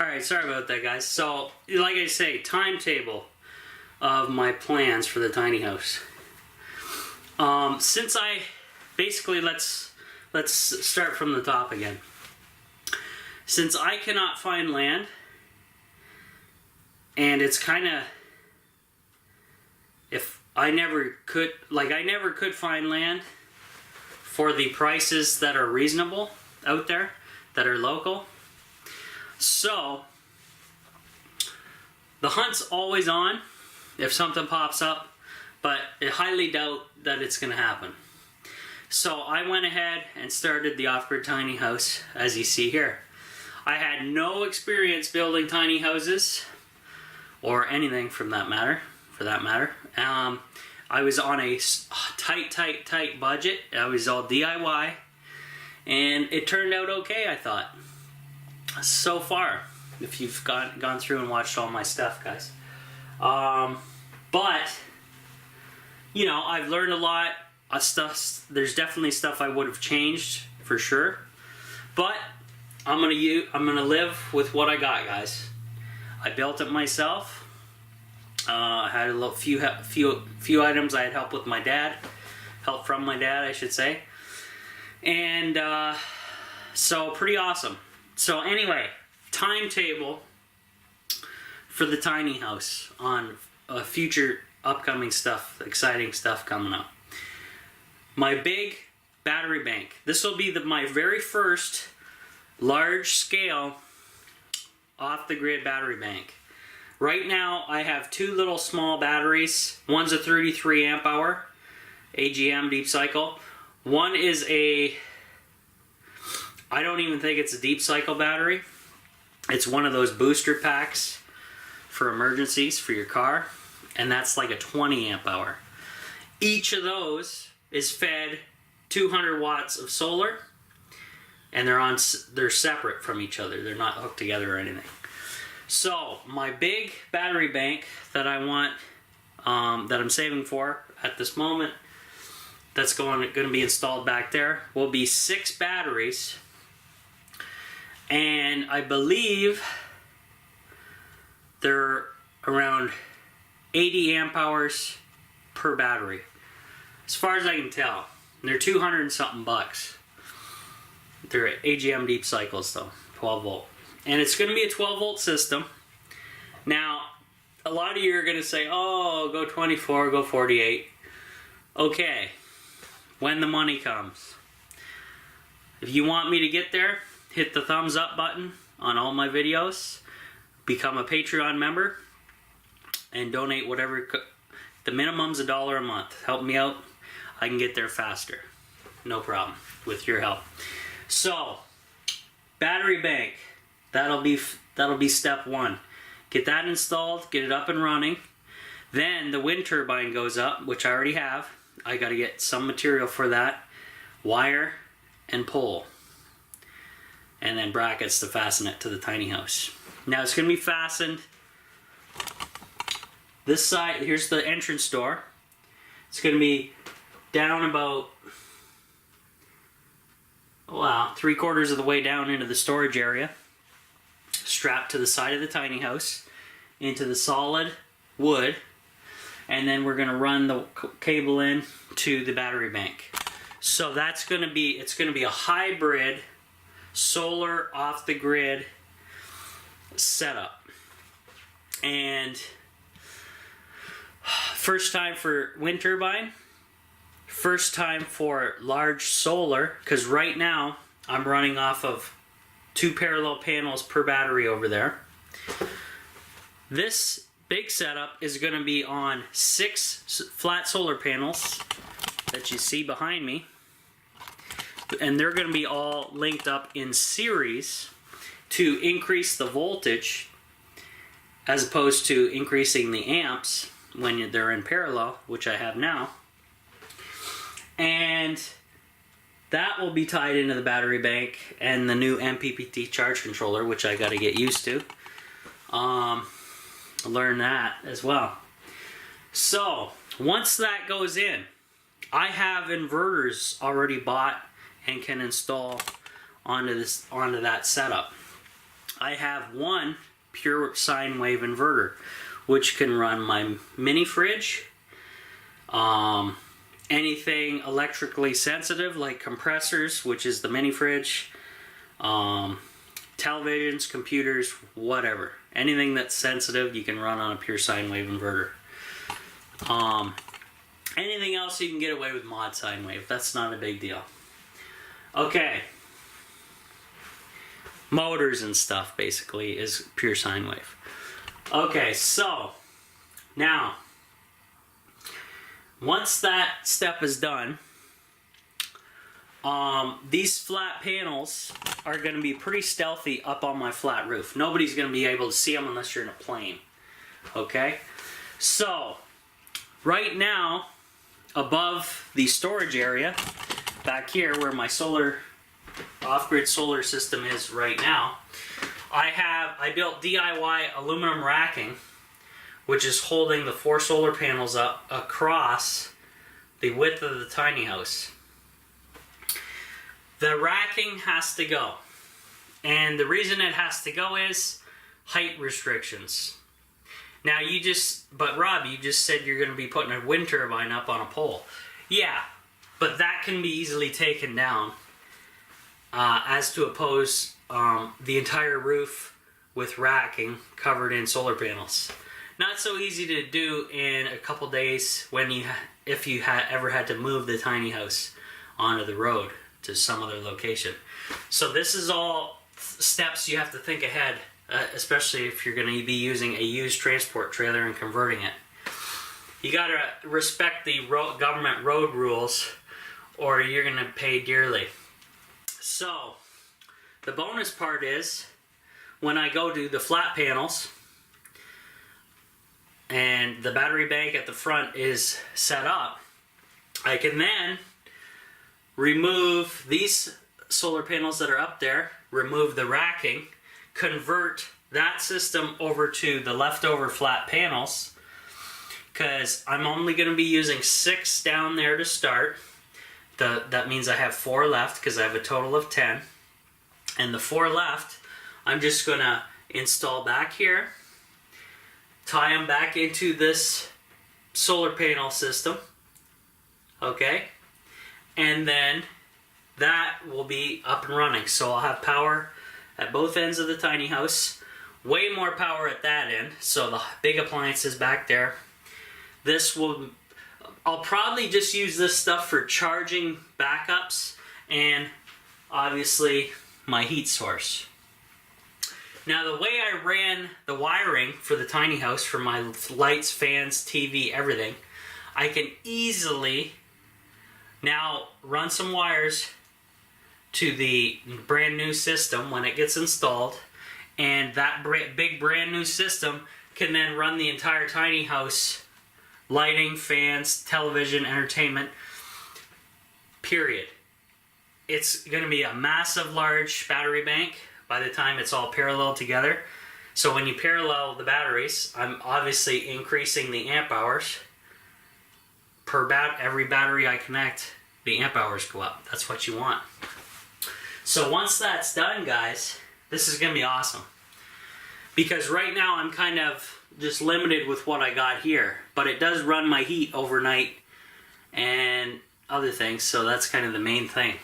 Alright, sorry about that, guys. So, like I say, timetable of my plans for the tiny house. Since I basically let's start from the top again. Since I cannot find land, and it's kind of, if I never could find land for the prices that are reasonable out there, that are local. So the hunt's always on if something pops up, but I highly doubt that it's going to happen. So I went ahead and started the off-grid tiny house, as you see here. I had no experience building tiny houses, or anything for that matter. I was on a tight budget. I was all DIY, and it turned out okay, I thought. So far, if you've gone through and watched all my stuff, guys. But you know, I've learned a lot of stuff. There's definitely stuff I would have changed for sure, but I'm gonna live with what I got, guys. I built it myself. I had a few items I had help from my dad, I should say, and so pretty awesome. So anyway, timetable for the tiny house on future upcoming stuff, exciting stuff coming up. My big battery bank. This will be my very first large scale off the grid battery bank. Right now I have two little small batteries. One's a 33 amp hour AGM deep cycle. One is I don't even think it's a deep cycle battery. It's one of those booster packs for emergencies for your car, and that's like a 20 amp hour. Each of those is fed 200 watts of solar, and they're separate from each other. They're not hooked together or anything. So my big battery bank that I want, that I'm saving for at this moment, that's going to be installed back there, will be 6 batteries. And I believe they're around 80 amp hours per battery, as far as I can tell. And they're 200 and something bucks. They're AGM deep cycles though, 12 volt. And it's going to be a 12 volt system. Now, a lot of you are going to say, oh, go 24, go 48. Okay, when the money comes. If you want me to get there, hit the thumbs up button on all my videos, become a Patreon member, and donate whatever. The minimum's $1 a month. Help me out. I can get there faster. No problem with your help. So, battery bank. That'll be step 1. Get that installed, get it up and running. Then the wind turbine goes up, which I already have. I got to get some material for that. Wire and pole. And then brackets to fasten it to the tiny house. Now it's going to be fastened this side. Here's the entrance door. It's going to be down about, wow, 3/4 of the way down into the storage area, strapped to the side of the tiny house into the solid wood, and then we're going to run the cable in to the battery bank. So that's going to be, it's going to be a hybrid solar off the grid setup. And first time for wind turbine, first time for large solar, because right now I'm running off of 2 parallel panels per battery over there. This big setup is going to be on 6 flat solar panels that you see behind me. And they're going to be all linked up in series to increase the voltage as opposed to increasing the amps when they're in parallel, which I have now. And that will be tied into the battery bank and the new MPPT charge controller, which I got to get used to. Learn that as well. So once that goes in, I have inverters already bought and can install onto that setup. I have one pure sine wave inverter, which can run my mini fridge, anything electrically sensitive like compressors, which is the mini fridge, televisions, computers, whatever. Anything that's sensitive you can run on a pure sine wave inverter. Anything else you can get away with mod sine wave. That's not a big deal. Okay. Motors and stuff basically is pure sine wave. Okay, so now once that step is done, these flat panels are going to be pretty stealthy up on my flat roof. Nobody's going to be able to see them unless you're in a plane. Okay? So, right now, above the storage area, back here where my solar, off-grid solar system is right now, I built DIY aluminum racking, which is holding the 4 solar panels up across the width of the tiny house. The racking has to go. And the reason it has to go is height restrictions. Now but Rob, you just said you're going to be putting a wind turbine up on a pole. Yeah, but that can be easily taken down as to oppose the entire roof with racking covered in solar panels. Not so easy to do in a couple days if you ever had to move the tiny house onto the road to some other location. So this is all steps you have to think ahead, especially if you're going to be using a used transport trailer and converting it. You got to respect the government road rules or you're going to pay dearly. So the bonus part is when I go to the flat panels and the battery bank at the front is set up, I can then remove these solar panels that are up there, remove the racking, convert that system over to the leftover flat panels, because I'm only going to be using 6 down there to start. That means I have 4 left because I have a total of 10. And the 4 left, I'm just going to install back here, tie them back into this solar panel system, okay? And then that will be up and running. So I'll have power at both ends of the tiny house, way more power at that end, so the big appliances back there. I'll probably just use this stuff for charging backups and obviously my heat source. Now the way I ran the wiring for the tiny house, for my lights, fans, TV, everything, I can easily now run some wires to the brand new system when it gets installed, and that big brand new system can then run the entire tiny house, lighting, fans, television, entertainment, period. It's going to be a massive large battery bank by the time it's all parallel together. So when you parallel the batteries, I'm obviously increasing the amp hours. Every battery I connect, the amp hours go up. That's what you want. So once that's done, guys, this is going to be awesome. Because right now I'm kind of just limited with what I got here. But it does run my heat overnight and other things, so that's kind of the main thing.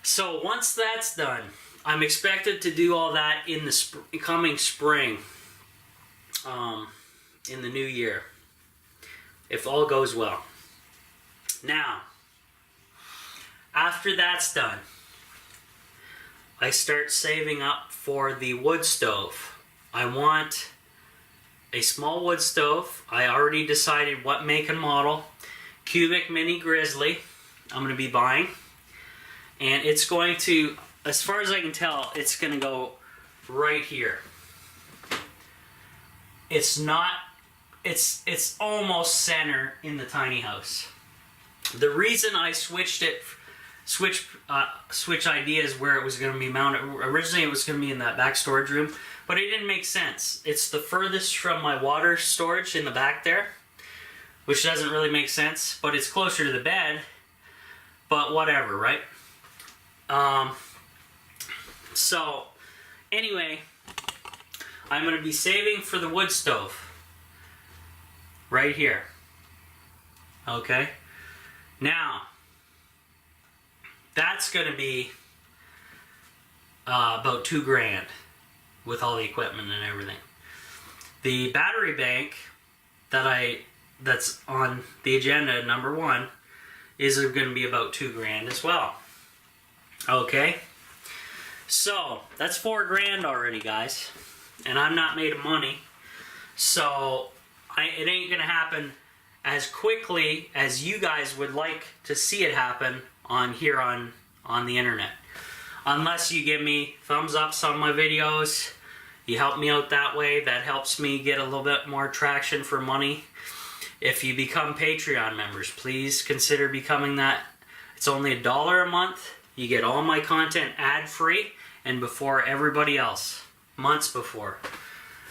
So once that's done, I'm expected to do all that in the coming spring, in the new year, if all goes well. Now, after that's done, I start saving up for the wood stove. I want a small wood stove. I already decided what make and model. Cubic Mini Grizzly I'm going to be buying. And it's going to, as far as I can tell, it's going to go right here. It's not, it's almost center in the tiny house. The reason I switch ideas where it was going to be mounted, originally it was going to be in that back storage room, but it didn't make sense. It's the furthest from my water storage in the back there, which doesn't really make sense, but it's closer to the bed, but whatever, right? So Anyway, I'm going to be saving for the wood stove. Right here. Okay? Now, that's going to be about $2,000 with all the equipment and everything. The battery bank that's on the agenda, number 1, is going to be about $2,000 as well. Okay? So, that's $4,000 already, guys. And I'm not made of money. So, it ain't going to happen as quickly as you guys would like to see it happen on the internet. Unless you give me thumbs ups on my videos, you help me out that way. That helps me get a little bit more traction for money. If you become Patreon members, please consider becoming that. It's only $1 a month. You get all my content ad-free and before everybody else. Months before.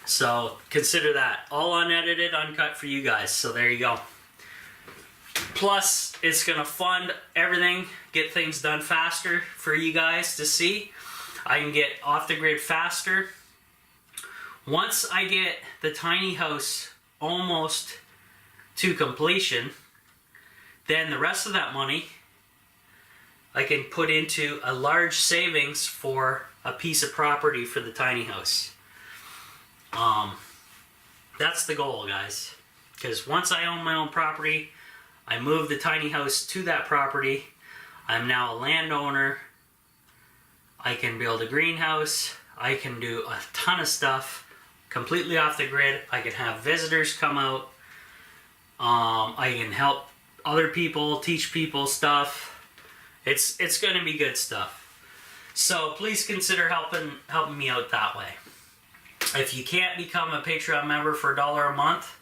So consider that. All unedited, uncut for you guys. So there you go. Plus, it's going to fund everything, get things done faster for you guys to see. I can get off the grid faster. Once I get the tiny house almost to completion, then the rest of that money I can put into a large savings for a piece of property for the tiny house. That's the goal, guys. Because once I own my own property, I move the tiny house to that property. I'm now a landowner. I can build a greenhouse. I can do a ton of stuff completely off the grid. I can have visitors come out. I can help other people, teach people stuff. It's going to be good stuff. So please consider helping me out that way. If you can't become a Patreon member for $1 a month,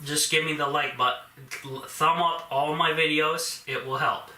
just give me the like button. Thumb up all my videos. It will help.